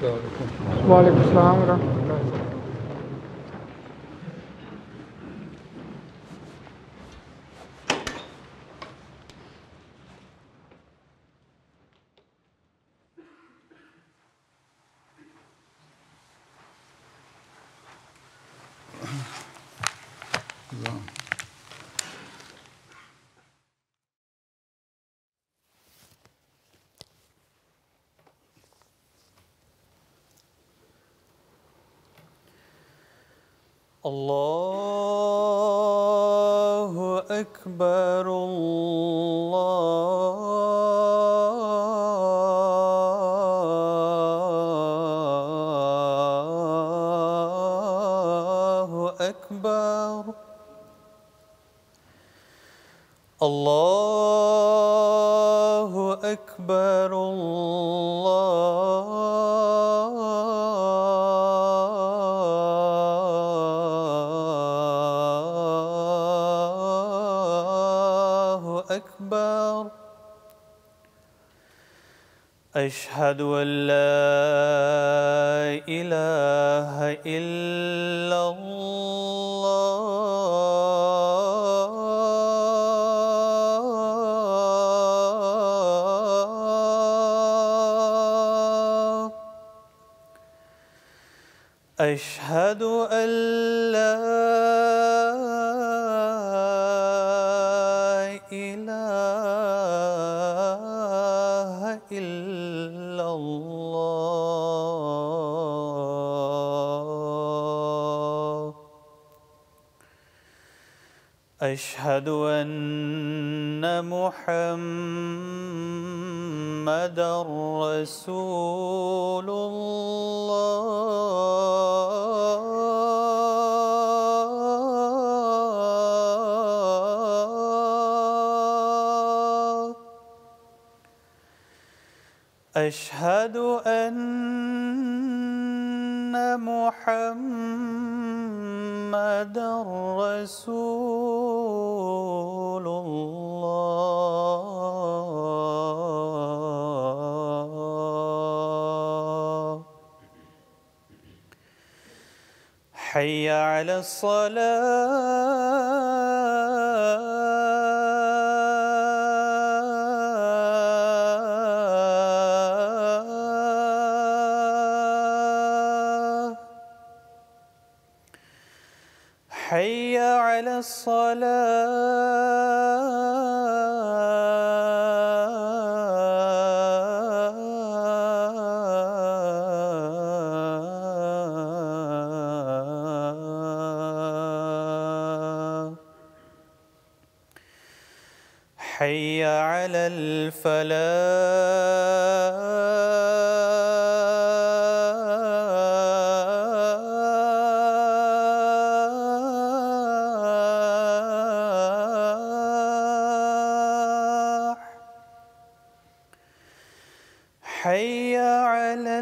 وعلیکم السلام ورحمۃ اللہ۔ اللہ اکبر اللہ اکبر اللہ اکبر أشهد أن لا إله إلا الله أشهد أن لا إله إلا الله أشهد أن محمدًا رسول الله أشهد أن محمدًا رسول الله حي على الصلاة حي على الصلاة حي على الفلاح حي على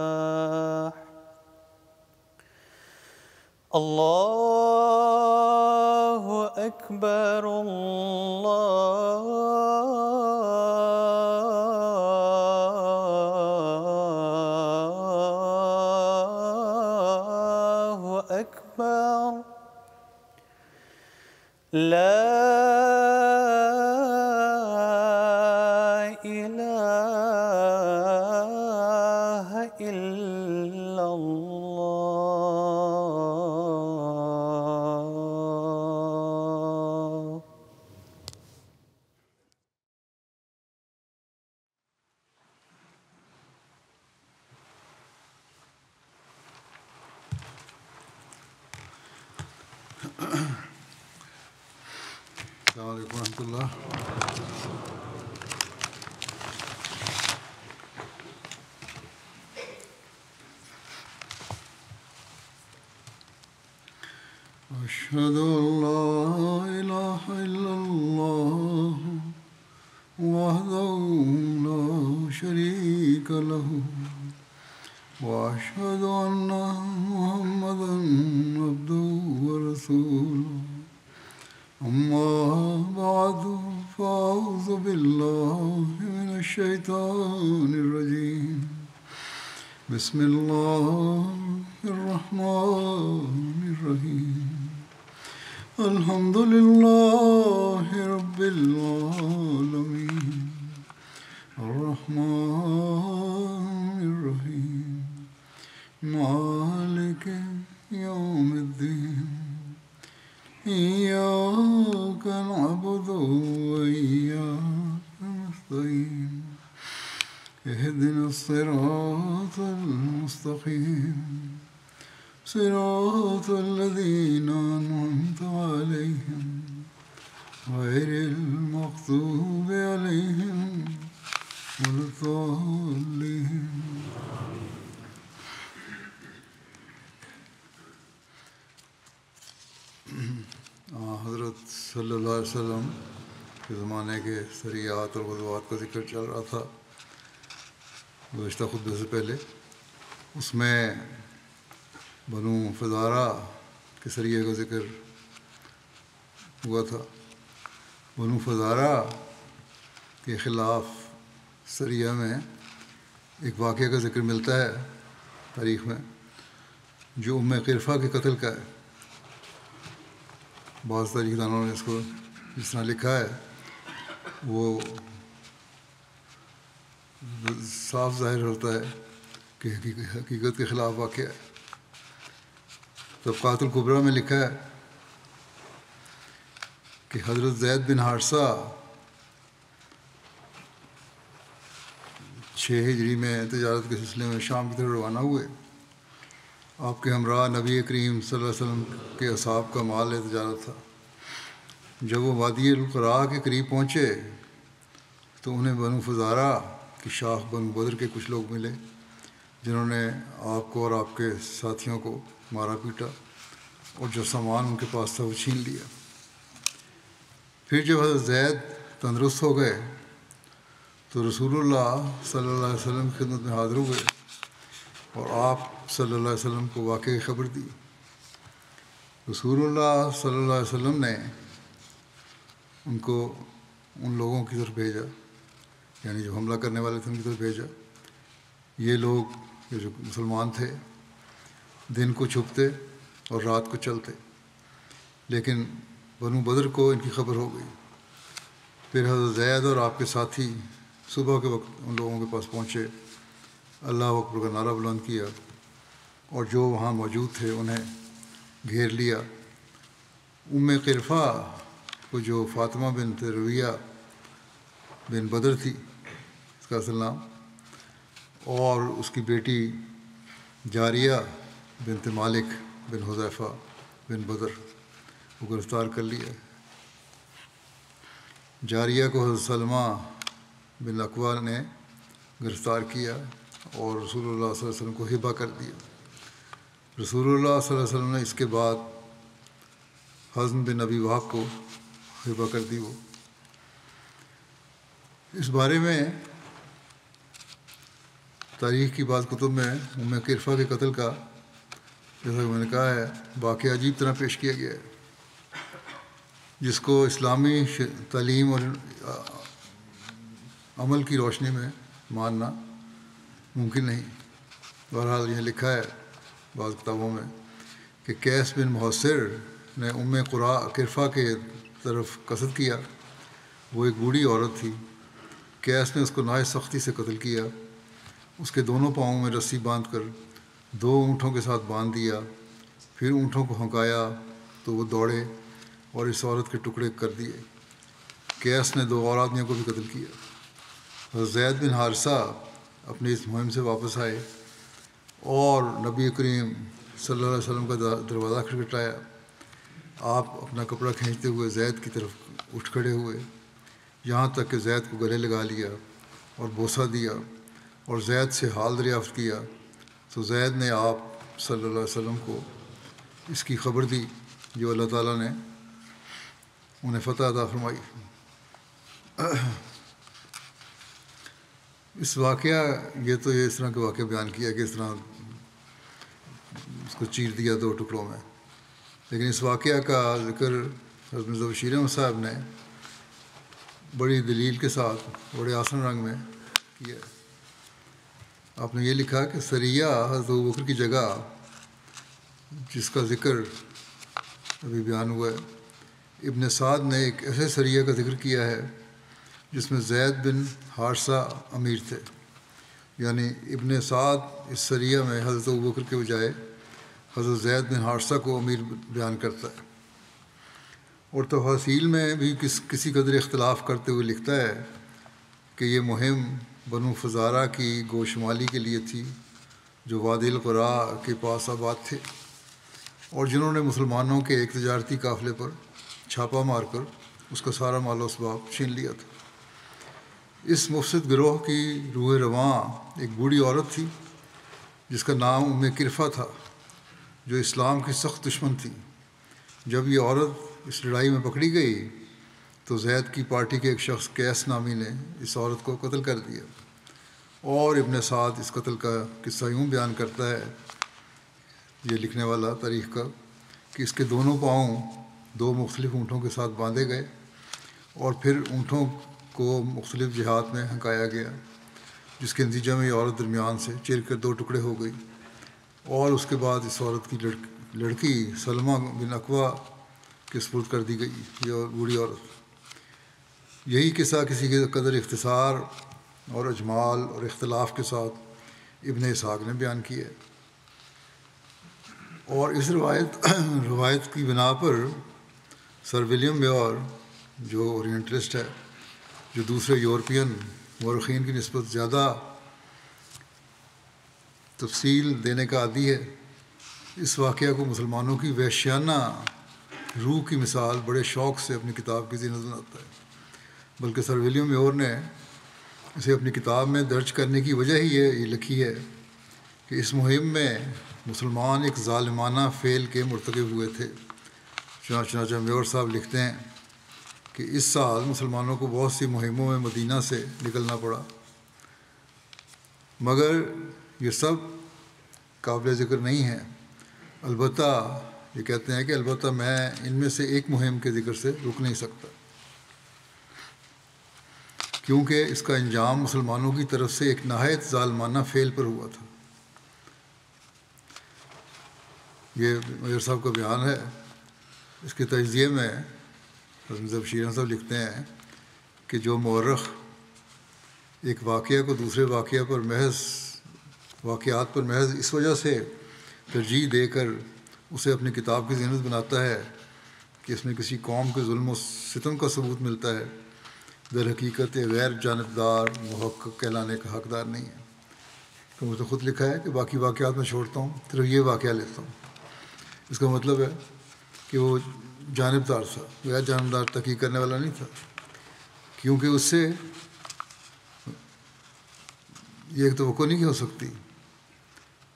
الفلاح الله أكبر الله أكبر لا إله إلا الله السلام علیکم ورحمۃ اللہ۔ أشهد أن لا إله إلا الله وحده لا شريك له وأشهد أن محمدًا الشيطان الرجيم بسم الله الرحمن الرحيم الحمد لله رب العالمين الرحمن الرحيم مالك يوم الدين إياك نعبد وإياك نستعين اهدنا الصراط المستقيم صراط الذين أنعمت عليهم غير المغضوب عليهم ولا الضالين حضرت صلی اللہ علیہ وسلم کے زمانے کے سریات اور غزوات کا ذکر چل رہا تھا گزشتہ خطبے سے پہلے. اس میں بنو فزارہ کے سریے کا ذکر ہوا تھا. بنو فزارہ کے خلاف سریہ میں ایک واقعہ کا ذکر ملتا ہے تاریخ میں جو قرفہ کے قتل کا ہے. بعض تاریخ دانوں نے اس کو جس طرح لکھا ہے وہ صاف ظاہر ہوتا ہے کہ حقیقت کے خلاف واقعہ ہے. طبقات الکبریٰ میں لکھا ہے کہ حضرت زید بن حارثہ 6 ہجری میں تجارت کے سلسلے میں شام کی طرف روانہ ہوئے. آپ کے ہمراہ نبی کریم صلی اللہ علیہ وسلم کے اصحاب کا مال تجارت تھا. جب وہ وادی القراء کے قریب پہنچے تو انہیں بنو فزارہ کی شاخ بنو بدر کے کچھ لوگ ملے جنہوں نے آپ کو اور آپ کے ساتھیوں کو مارا پیٹا اور جو سامان ان کے پاس تھا وہ چھین لیا. پھر جب حضرت زید تندرست ہو گئے تو رسول اللہ صلی اللہ علیہ وسلم کی خدمت میں حاضر ہوئے اور آپ صلی اللہ علیہ وسلم کو واقعی خبر دی. رسول اللہ صلی اللہ علیہ وسلم نے ان کو ان لوگوں کی طرف بھیجا, یعنی جو حملہ کرنے والے تھے ان کی طرف بھیجا. یہ لوگ جو مسلمان تھے دن کو چھپتے اور رات کو چلتے, لیکن بنو بدر کو ان کی خبر ہو گئی. پھر حضرت زید اور آپ کے ساتھی صبح کے وقت ان لوگوں کے پاس پہنچے, اللہ اکبر کا نعرہ بلند کیا اور جو وہاں موجود تھے انہیں گھیر لیا. قرفہ کو جو فاطمہ بنت رویہ بن بدر تھی اس کا اصل نام, اور اس کی بیٹی جاریہ بنت مالک بن حذیفہ بن بدر کو گرفتار کر لیا. جاریہ کو حضرت سلمہ بن الاکوع نے گرفتار کیا اور رسول اللہ صلی اللہ علیہ وسلم کو ہبہ کر دیا. رسول اللہ صلی اللہ علیہ وسلم نے اس کے بعد حزن بن ابی وہب کو ہبہ کر دی. وہ اس بارے میں تاریخ کی بعض کتب میں قرفہ کے قتل کا, جیسا کہ میں نے کہا ہے, واقعہ عجیب طرح پیش کیا گیا ہے جس کو اسلامی تعلیم اور عمل کی روشنی میں ماننا ممکن نہیں. بہرحال یہ لکھا ہے بعض کتابوں میں کہ قیس بن محصر نے قرفہ کے طرف قصد کیا. وہ ایک بوڑھی عورت تھی. قیس نے اس کو نہایت سختی سے قتل کیا. اس کے دونوں پاؤں میں رسی باندھ کر 2 اونٹوں کے ساتھ باندھ دیا. پھر اونٹوں کو ہنکایا تو وہ دوڑے اور اس عورت کے ٹکڑے کر دیے. قیس نے 2 اور آدمیوں کو بھی قتل کیا. حضرت زید بن حارثہ اپنی اس مہم سے واپس آئے اور نبی کریم صلی اللہ علیہ وسلم کا دروازہ کھٹکھٹایا. آپ اپنا کپڑا کھینچتے ہوئے زید کی طرف اٹھ کھڑے ہوئے, یہاں تک کہ زید کو گلے لگا لیا اور بوسہ دیا اور زید سے حال دریافت کیا. تو زید نے آپ صلی اللہ علیہ وسلم کو اس کی خبر دی جو اللہ تعالیٰ نے انہیں فتح عطا فرمائی. اس واقعہ یہ اس طرح کا واقعہ بیان کیا کہ اس طرح اس کو چیر دیا 2 ٹکڑوں میں, لیکن اس واقعہ کا ذکر حضرت مرزا بشیر احمد صاحب نے بڑی دلیل کے ساتھ بڑے آسان رنگ میں کیا ہے۔ آپ نے یہ لکھا کہ سریہ حضرت ابوبکر کی جگہ جس کا ذکر ابھی بیان ہوا ہے، ابن سعد نے ایک ایسے سریہ کا ذکر کیا ہے جس میں زید بن حارثہ امیر تھے، یعنی ابن سعد اس سریہ میں حضرت ابوبکر کے بجائے حضرت زید بن حارثہ کو امیر بیان کرتا ہے، اور تفاصیل میں بھی کسی قدر اختلاف کرتے ہوئے لکھتا ہے کہ یہ مہم بنو فزارہ کی گو شمالی کے لیے تھی جو وادی القرا کے پاس آباد تھے، اور جنہوں نے مسلمانوں کے ایک تجارتی قافلے پر چھاپا مار کر اس کا سارا مال و اسباب چھین لیا تھا۔ اس مفسد گروہ کی روح رواں ایک بوڑھی عورت تھی جس کا نام ام کرفہ تھا، جو اسلام کی سخت دشمن تھی۔ جب یہ عورت اس لڑائی میں پکڑی گئی تو زید کی پارٹی کے ایک شخص قیس نامی نے اس عورت کو قتل کر دیا، اور ابن سعد اس قتل کا قصہ یوں بیان کرتا ہے، یہ لکھنے والا تاریخ کا، کہ اس کے دونوں پاؤں دو مختلف اونٹوں کے ساتھ باندھے گئے اور پھر اونٹوں کو مختلف جہات میں ہنکایا گیا، جس کے نتیجہ میں یہ عورت درمیان سے چیر کر دو ٹکڑے ہو گئی، اور اس کے بعد اس عورت کی لڑکی سلمہ بن اقوا کے سپرد کر دی گئی، یہ بوڑھی عورت۔ یہی قصہ کسی کے قدر اختصار اور اجمال اور اختلاف کے ساتھ ابن اسحاق نے بیان کیا ہے، اور اس روایت کی بنا پر سر ولیم میور جو اورینٹلسٹ ہے، جو دوسرے یورپین مورخین کی نسبت زیادہ تفصیل دینے کا عادی ہے، اس واقعہ کو مسلمانوں کی وحشیانہ روح کی مثال بڑے شوق سے اپنی کتاب کی زینت بناتا ہے۔ بلکہ سر ولیم میور نے اسے اپنی کتاب میں درج کرنے کی وجہ ہی یہ لکھی ہے کہ اس مہم میں مسلمان ایک ظالمانہ فعل کے مرتکب ہوئے تھے۔ چنانچہ میور صاحب لکھتے ہیں کہ اس سال مسلمانوں کو بہت سی مہموں میں مدینہ سے نکلنا پڑا، مگر یہ سب قابل ذکر نہیں ہے۔ البتہ یہ کہتے ہیں کہ البتہ میں ان میں سے ایک مہم کے ذکر سے رک نہیں سکتا، کیونکہ اس کا انجام مسلمانوں کی طرف سے ایک نہایت ظالمانہ فعل پر ہوا تھا۔ یہ میور صاحب کا بیان ہے۔ اس کے تجزیے میں حضرت شیران صاحب لکھتے ہیں کہ جو مورخ ایک واقعہ کو دوسرے واقعات پر محض اس وجہ سے ترجیح دے کر اسے اپنی کتاب کی زینت بناتا ہے کہ اس میں کسی قوم کے ظلم و ستم کا ثبوت ملتا ہے، در حقیقت غیر جانبدار محقق کہلانے کا حقدار نہیں ہے۔ تو مجھے خود لکھا ہے کہ باقی واقعات میں چھوڑتا ہوں، صرف یہ واقعہ لیتا ہوں۔ اس کا مطلب ہے کہ وہ جانبدار تھا، غیر جانبدار تحقیق کرنے والا نہیں تھا، کیونکہ اس سے یہ ایک توقع نہیں ہو سکتی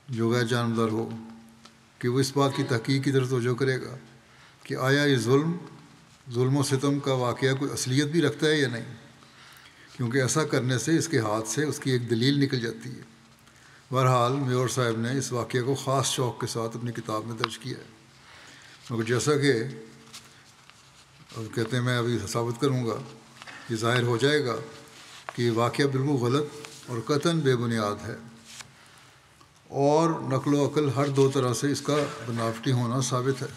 جو غیر جانبدار ہو کہ وہ اس بات کی تحقیق کی طرف توجہ کرے گا کہ آیا یہ ظلم و ستم کا واقعہ کوئی اصلیت بھی رکھتا ہے یا نہیں، کیونکہ ایسا کرنے سے اس کے ہاتھ سے اس کی ایک دلیل نکل جاتی ہے۔ بہرحال میور صاحب نے اس واقعہ کو خاص شوق کے ساتھ اپنی کتاب میں درج کیا ہے، مگر جیسا کہ کہتے ہیں میں ابھی ثابت کروں گا، یہ ظاہر ہو جائے گا کہ یہ واقعہ بالکل غلط اور قطعاً بے بنیاد ہے، اور نقل و عقل ہر دو طرح سے اس کا بناوٹی ہونا ثابت ہے۔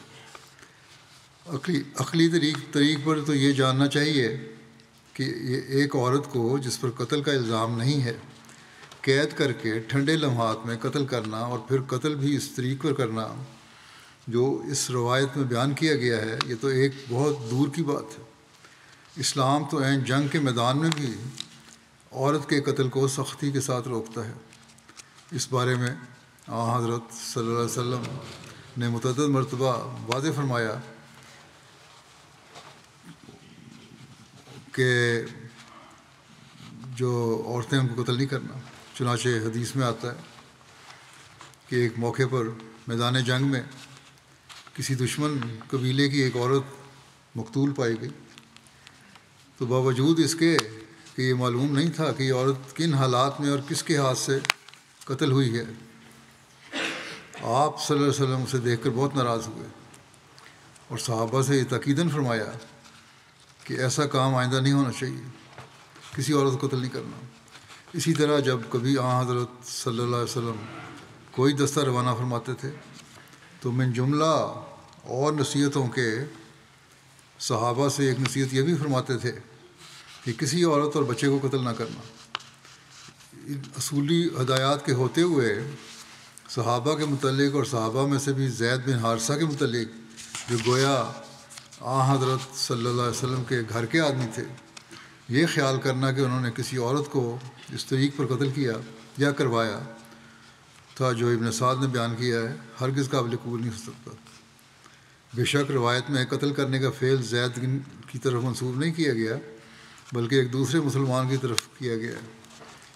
عقلی طریق پر تو یہ جاننا چاہیے کہ یہ ایک عورت کو جس پر قتل کا الزام نہیں ہے قید کر کے ٹھنڈے لمحات میں قتل کرنا، اور پھر قتل بھی اس طریق پر کرنا جو اس روایت میں بیان کیا گیا ہے، یہ تو ایک بہت دور کی بات ہے۔ اسلام تو عین جنگ کے میدان میں بھی عورت کے قتل کو سختی کے ساتھ روکتا ہے۔ اس بارے میں حضرت صلی اللہ علیہ وسلم نے متعدد مرتبہ واضح فرمایا کہ جو عورتیں ان کو قتل نہیں کرنا۔ چنانچہ حدیث میں آتا ہے کہ ایک موقع پر میدان جنگ میں کسی دشمن قبیلے کی ایک عورت مقتول پائی گئی، تو باوجود اس کے کہ یہ معلوم نہیں تھا کہ یہ عورت کن حالات میں اور کس کے ہاتھ سے قتل ہوئی ہے، آپ صلی اللہ علیہ وسلم اسے دیکھ کر بہت ناراض ہوئے اور صحابہ سے یہ تاکیداً فرمایا کہ ایسا کام آئندہ نہیں ہونا چاہیے، کسی عورت کو قتل نہیں کرنا۔ اسی طرح جب کبھی حضرت صلی اللہ علیہ وسلم کوئی دستہ روانہ فرماتے تھے تو من جملہ اور نصیحتوں کے صحابہ سے ایک نصیحت یہ بھی فرماتے تھے کہ کسی عورت اور بچے کو قتل نہ کرنا۔ ان اصولی ہدایات کے ہوتے ہوئے صحابہ کے متعلق اور صحابہ میں سے بھی زید بن حارثہ کے متعلق جو گویا حضرت صلی اللہ علیہ وسلم کے گھر کے آدمی تھے، یہ خیال کرنا کہ انہوں نے کسی عورت کو اس طریق پر قتل کیا یا کروایا تھا جو ابن سعد نے بیان کیا ہے، ہرگز قابل قبول نہیں ہو سکتا۔ بے شک روایت میں قتل کرنے کا فعل زید کی طرف منسوب نہیں کیا گیا بلکہ ایک دوسرے مسلمان کی طرف کیا گیا ہے،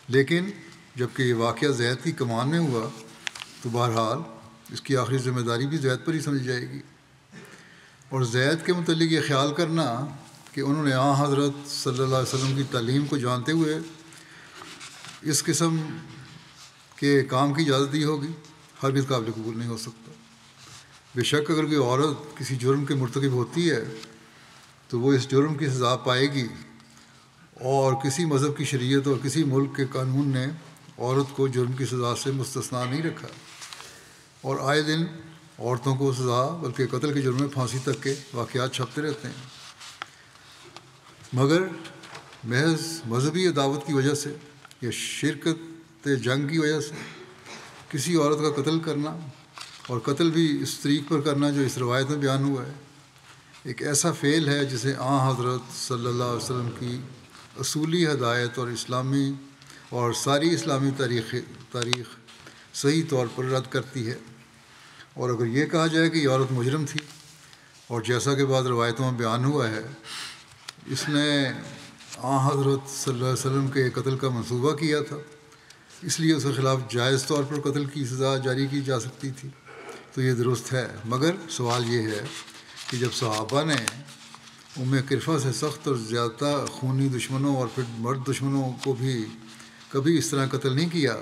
لیکن جب کہ یہ واقعہ زید کی کمان میں ہوا تو بہرحال اس کی آخری ذمہ داری بھی زید پر ہی سمجھ جائے گی۔ اور زید کے متعلق یہ خیال کرنا کہ انہوں نے حضرت صلی اللہ علیہ وسلم کی تعلیم کو جانتے ہوئے اس قسم کے کام کی اجازت دی ہوگی، ہرگز قابل قبول نہیں ہو سکتا۔ بے شک اگر کوئی عورت کسی جرم کے مرتکب ہوتی ہے تو وہ اس جرم کی سزا پائے گی، اور کسی مذہب کی شریعت اور کسی ملک کے قانون نے عورت کو جرم کی سزا سے مستثنا نہیں رکھا، اور آئے دن عورتوں کو سزا بلکہ قتل کے جرم میں پھانسی تک کے واقعات چھپتے رہتے ہیں۔ مگر محض مذہبی عداوت کی وجہ سے یا شرکت جنگ کی وجہ سے کسی عورت کا قتل کرنا، اور قتل بھی اس طریق پر کرنا جو اس روایت میں بیان ہوا ہے، ایک ایسا فعل ہے جسے حضرت صلی اللہ علیہ وسلم کی اصولی ہدایت اور اسلامی اور ساری اسلامی تاریخ صحیح طور پر رد کرتی ہے۔ اور اگر یہ کہا جائے کہ یہ عورت مجرم تھی، اور جیسا کہ بعض روایتوں میں بیان ہوا ہے اس نے حضرت صلی اللہ علیہ وسلم کے قتل کا منصوبہ کیا تھا، اس لیے اس کے خلاف جائز طور پر قتل کی سزا جاری کی جا سکتی تھی، تو یہ درست ہے۔ مگر سوال یہ ہے کہ جب صحابہ نے کرفہ سے سخت اور زیادہ خونی دشمنوں اور پھر مرد دشمنوں کو بھی کبھی اس طرح قتل نہیں کیا،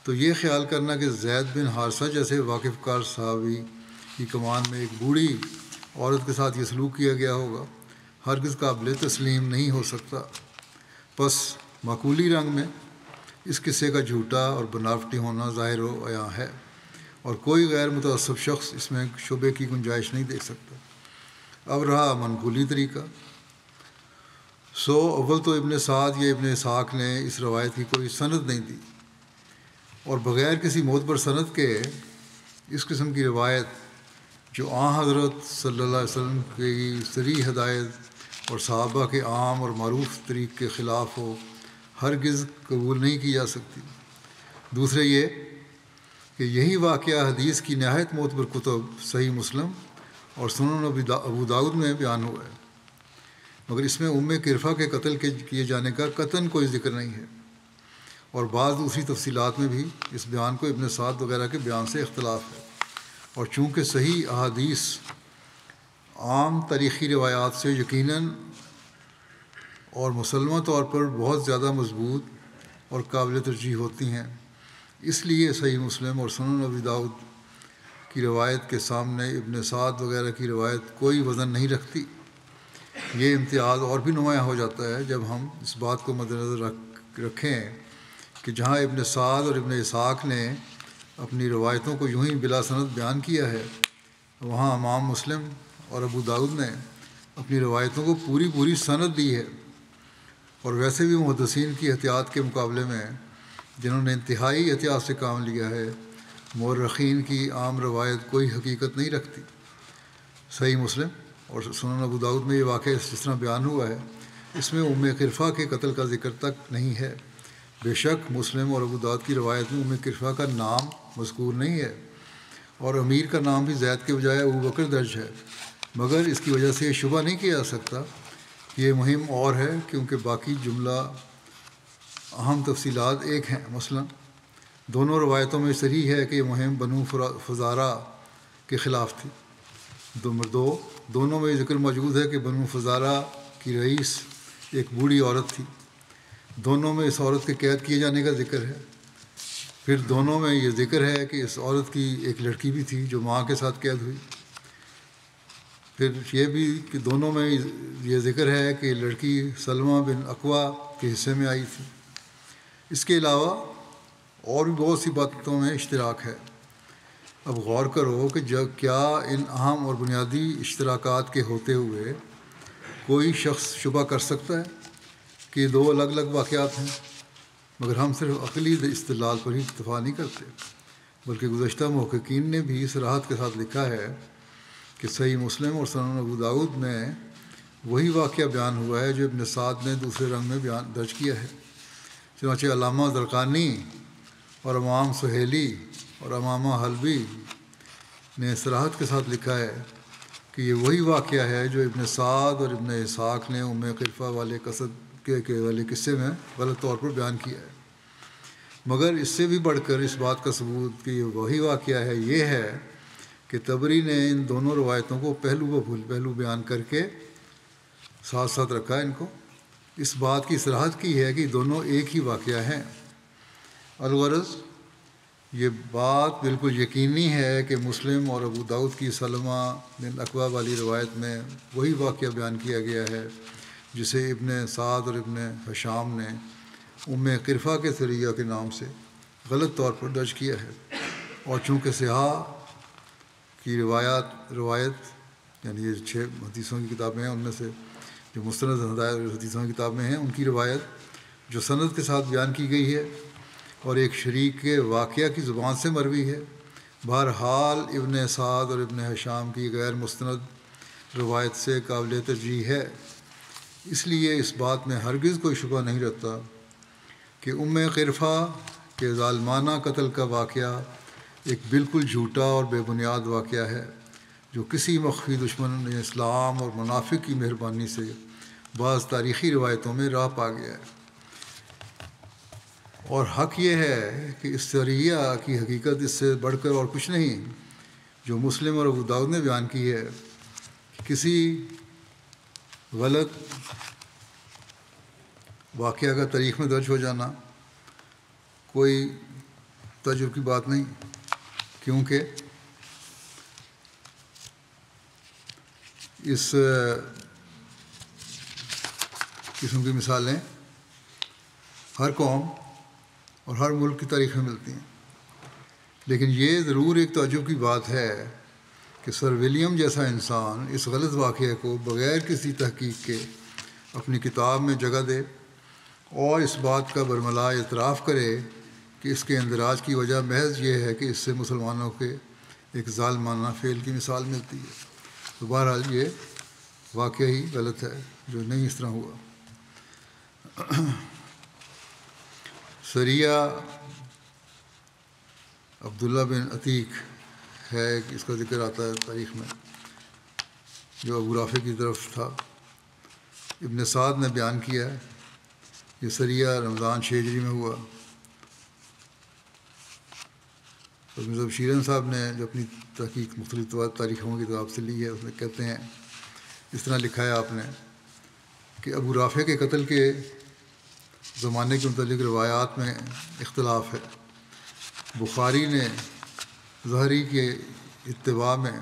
تو یہ خیال کرنا کہ زید بن حارثہ جیسے واقف کار صحابی کی کمان میں ایک بوڑھی عورت کے ساتھ یہ سلوک کیا گیا ہوگا، ہرگز قابل تسلیم نہیں ہو سکتا۔ پس معقولی رنگ میں اس قصے کا جھوٹا اور بناوٹی ہونا ظاہر و عیاں ہے، اور کوئی غیر متعصب شخص اس میں شبے کی گنجائش نہیں دیکھ سکتا۔ اب رہا منقولی طریقہ، اول تو ابن سعد یا ابن اسحاق نے اس روایت کی کوئی سند نہیں دی، اور بغیر کسی معتبر سند کے اس قسم کی روایت جو حضرت صلی اللہ علیہ وسلم کی صریح ہدایت اور صحابہ کے عام اور معروف طریق کے خلاف ہو، ہرگز قبول نہیں کی جا سکتی۔ دوسرے یہ کہ یہی واقعہ حدیث کی نہایت معتبر کتب صحیح مسلم اور سنن ابو داؤد میں بیان ہوا ہے، مگر اس میں کرفہ کے قتل کے کیے جانے کا قطعاً کوئی ذکر نہیں ہے، اور بعض دوسری تفصیلات میں بھی اس بیان کو ابن سعد وغیرہ کے بیان سے اختلاف ہے۔ اور چونکہ صحیح احادیث عام تاریخی روایات سے یقیناً اور مسلمہ طور پر بہت زیادہ مضبوط اور قابل ترجیح ہوتی ہیں، اس لیے صحیح مسلم اور سنن ابی داؤد کی روایت کے سامنے ابن سعد وغیرہ کی روایت کوئی وزن نہیں رکھتی۔ یہ امتیاز اور بھی نمایاں ہو جاتا ہے جب ہم اس بات کو مد نظر رکھیں کہ جہاں ابن سعد اور ابن اسحاق نے اپنی روایتوں کو یوں ہی بلا سند بیان کیا ہے، وہاں امام مسلم اور ابو داؤد نے اپنی روایتوں کو پوری سند دی ہے۔ اور ویسے بھی محدثین کی احتیاط کے مقابلے میں جنہوں نے انتہائی احتیاط سے کام لیا ہے، مورخین کی عام روایت کوئی حقیقت نہیں رکھتی۔ صحیح مسلم اور سنن ابو داؤد میں یہ واقعہ جس طرح بیان ہوا ہے اس میں کرفہ کے قتل کا ذکر تک نہیں ہے۔ بے شک مسلم اور ابو داؤد کی روایت میں کرفہ کا نام مذکور نہیں ہے، اور امیر کا نام بھی زید کے بجائے ابو بکر درج ہے، مگر اس کی وجہ سے یہ شبہ نہیں کیا جا سکتا کہ یہ مہم اور ہے، کیونکہ باقی جملہ اہم تفصیلات ایک ہیں۔ مثلا دونوں روایتوں میں صریح ہے کہ یہ مہم بنو فزارہ کے خلاف تھی۔ دونوں میں یہ ذکر موجود ہے کہ بنو فزارہ کی رئیس ایک بوڑھی عورت تھی۔ دونوں میں اس عورت کے قید کیے جانے کا ذکر ہے۔ پھر دونوں میں یہ ذکر ہے کہ اس عورت کی ایک لڑکی بھی تھی جو ماں کے ساتھ قید ہوئی۔ پھر یہ بھی کہ دونوں میں یہ ذکر ہے کہ لڑکی سلمہ بن اقوا کے حصے میں آئی تھی۔ اس کے علاوہ اور بھی بہت سی باتوں میں اشتراک ہے۔ اب غور کرو کہ جب کیا ان اہم اور بنیادی اشتراکات کے ہوتے ہوئے کوئی شخص شبہ کر سکتا ہے کہ یہ دو الگ الگ واقعات ہیں؟ مگر ہم صرف عقلی استدلال پر ہی اتفاق نہیں کرتے، بلکہ گزشتہ محققین نے بھی صراحت کے ساتھ لکھا ہے کہ صحیح مسلم اور سنن ابو داؤد میں وہی واقعہ بیان ہوا ہے جو ابن سعد نے دوسرے رنگ میں بیان درج کیا ہے۔ چنانچہ علامہ زرقانی اور امام سہیلی اور امامہ حلبی نے صراحت کے ساتھ لکھا ہے کہ یہ وہی واقعہ ہے جو ابن سعد اور ابن اسحاق نے ام قرفہ والے والے قصے میں غلط طور پر بیان کیا ہے۔ مگر اس سے بھی بڑھ کر اس بات کا ثبوت کہ یہ وہی واقعہ ہے یہ ہے کہ طبری نے ان دونوں روایتوں کو پہلو بہ پہلو بیان کر کے ساتھ ساتھ رکھا ہے۔ ان کو اس بات کی صراحت کی ہے کہ دونوں ایک ہی واقعہ ہیں۔ الغرض یہ بات بالکل یقینی ہے کہ مسلم اور ابو داؤد کی سلمہ بن اکوع والی روایت میں وہی واقعہ بیان کیا گیا ہے جسے ابن سعد اور ابن ہشام نے ام قرفہ کے سریہ کے نام سے غلط طور پر درج کیا ہے، اور چونکہ صحاح کی روایت یعنی یہ 6 حدیثوں کی کتابیں ہیں، ان میں سے جو مستند حدیثوں کی کتابیں ہیں ان کی روایت جو سند کے ساتھ بیان کی گئی ہے اور ایک شریک کے واقعہ کی زبان سے مروی ہے، بہرحال ابن سعد اور ابن ہشام کی غیر مستند روایت سے قابل ترجیح ہے۔ اس لیے اس بات میں ہرگز کوئی شبہ نہیں رہتا کہ ام قرفہ کے ظالمانہ قتل کا واقعہ ایک بالکل جھوٹا اور بے بنیاد واقعہ ہے جو کسی مخفی دشمن اسلام اور منافق کی مہربانی سے بعض تاریخی روایتوں میں راہ پا گیا ہے۔ اور حق یہ ہے کہ اس سریہ کی حقیقت اس سے بڑھ کر اور کچھ نہیں جو مسلم اور ابو داؤد نے بیان کی ہے کہ کسی غلط واقعہ کا تاریخ میں درج ہو جانا کوئی تعجب کی بات نہیں، کیونکہ اس قسم کی مثالیں ہر قوم اور ہر ملک کی تاریخ میں ملتی ہیں۔ لیکن یہ ضرور ایک تعجب کی بات ہے کہ سر ولیم جیسا انسان اس غلط واقعے کو بغیر کسی تحقیق کے اپنی کتاب میں جگہ دے اور اس بات کا برملا اعتراف کرے کہ اس کے اندراج کی وجہ محض یہ ہے کہ اس سے مسلمانوں کے ایک ظالمانہ فعل کی مثال ملتی ہے۔ تو بہرحال یہ واقعہ ہی غلط ہے جو نہیں اس طرح ہوا۔ سریہ عبداللہ بن عتیق ہے کہ اس کا ذکر آتا ہے تاریخ میں، جو ابو رافع کی طرف تھا۔ ابن سعد نے بیان کیا ہے یہ سریہ رمضان 6 ہجری میں ہوا۔ مرزا شیرن صاحب نے جو اپنی تحقیق مختلف تاریخوں کی کتاب سے لی ہے اس میں کہتے ہیں، اس طرح لکھا ہے آپ نے کہ ابو رافع کے قتل کے زمانے کے متعلق روایات میں اختلاف ہے۔ بخاری نے ظہری کے اتباع میں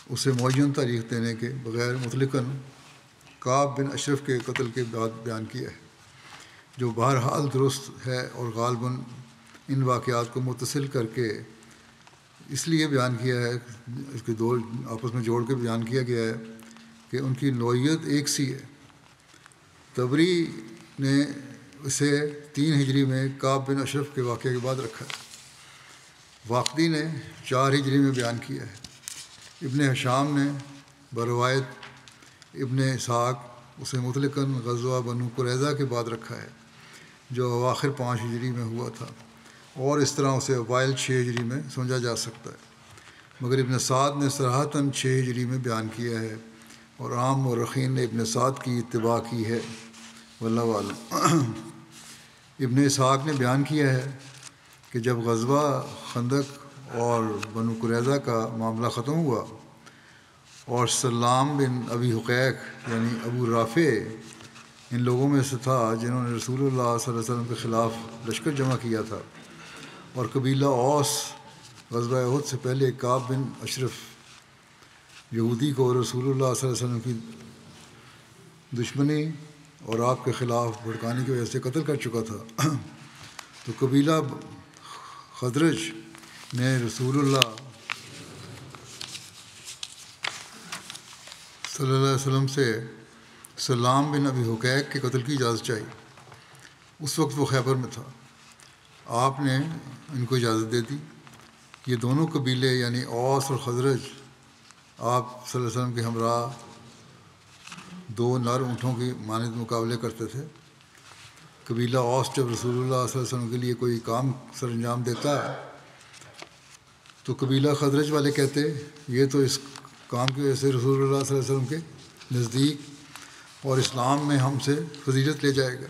اسے معین تاریخ دینے کے بغیر مطلقاً کعب بن اشرف کے قتل کے بعد بیان کیا ہے، جو بہرحال درست ہے اور غالباً ان واقعات کو متصل کر کے اس لیے بیان کیا ہے، اس کے دو آپس میں جوڑ کے بیان کیا گیا ہے کہ ان کی نوعیت ایک سی ہے۔ طبری نے اسے 3 ہجری میں کعب بن اشرف کے واقعے کے بعد رکھا ہے، واقدی نے 4 ہجری میں بیان کیا ہے، ابن ہشام نے بروایت ابن اسحاق اسے مطلقاً غزوہ بنو قریظہ کے بعد رکھا ہے جو اواخر 5 ہجری میں ہوا تھا، اور اس طرح اسے اوائل 6 ہجری میں سمجھا جا سکتا ہے۔ مگر ابن سعد نے صراحتاً 6 ہجری میں بیان کیا ہے اور عام مورخین نے ابن سعد کی اتباع کی ہے، واللہ اعلم۔ ابن اسحاق نے بیان کیا ہے کہ جب غزوہ خندق اور بنو قریظہ کا معاملہ ختم ہوا اور سلام بن ابی حقیق یعنی ابو رافع ان لوگوں میں سے تھا جنہوں نے رسول اللہ صلی اللہ علیہ وسلم کے خلاف لشکر جمع کیا تھا، اور قبیلہ اوس غزوہ احد سے پہلے کعب بن اشرف یہودی کو رسول اللہ صلی اللہ علیہ وسلم کی دشمنی اور آپ کے خلاف بھڑکانے کی وجہ سے قتل کر چکا تھا، تو قبیلہ خزرج نے رسول اللہ صلی اللہ علیہ وسلم سے سلام بن ابی حقیق کے قتل کی اجازت چاہی۔ اس وقت وہ خیبر میں تھا۔ آپ نے ان کو اجازت دے دی۔ یہ دونوں قبیلے یعنی اوس اور خزرج آپ صلی اللہ علیہ وسلم کے ہمراہ دو نر اونٹوں کی مانند مقابلے کرتے تھے۔ قبیلہ اوس جب رسول اللہ صلی اللہ علیہ وسلم کے لیے کوئی کام سر انجام دیتا تو قبیلہ خزرج والے کہتے یہ تو اس کام کی وجہ سے رسول اللہ صلی اللہ علیہ وسلم کے نزدیک اور اسلام میں ہم سے فضیلت لے جائے گا،